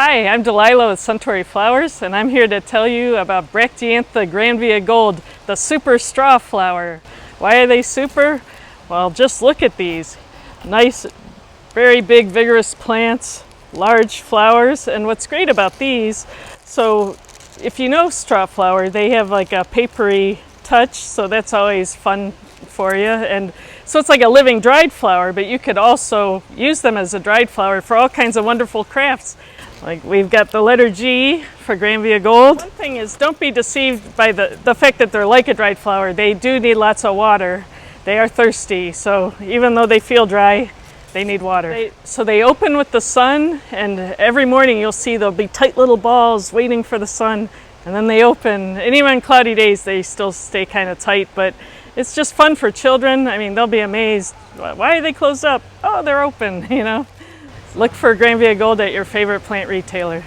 Hi, I'm Delilah with Suntory Flowers, and I'm here to tell you about Bracteantha Granvia Gold, the super straw flower. Why are they super? Well, just look at these. Nice, very big, vigorous plants, large flowers, and what's great about these, so if you know straw flower, they have like a papery touch, so that's always fun for you. And so it's like a living dried flower, but you could also use them as a dried flower for all kinds of wonderful crafts. Like we've got the letter G for Granvia Gold. One thing is, don't be deceived by the fact that they're like a dried flower. They do need lots of water. They are thirsty, so even though they feel dry, they need water. So they open with the sun, and every morning you'll see there'll be tight little balls waiting for the sun, and then they open. And even on cloudy days, they still stay kind of tight, but it's just fun for children. I mean, they'll be amazed. Why are they closed up? Oh, they're open, you know. Look for Granvia Gold at your favorite plant retailer.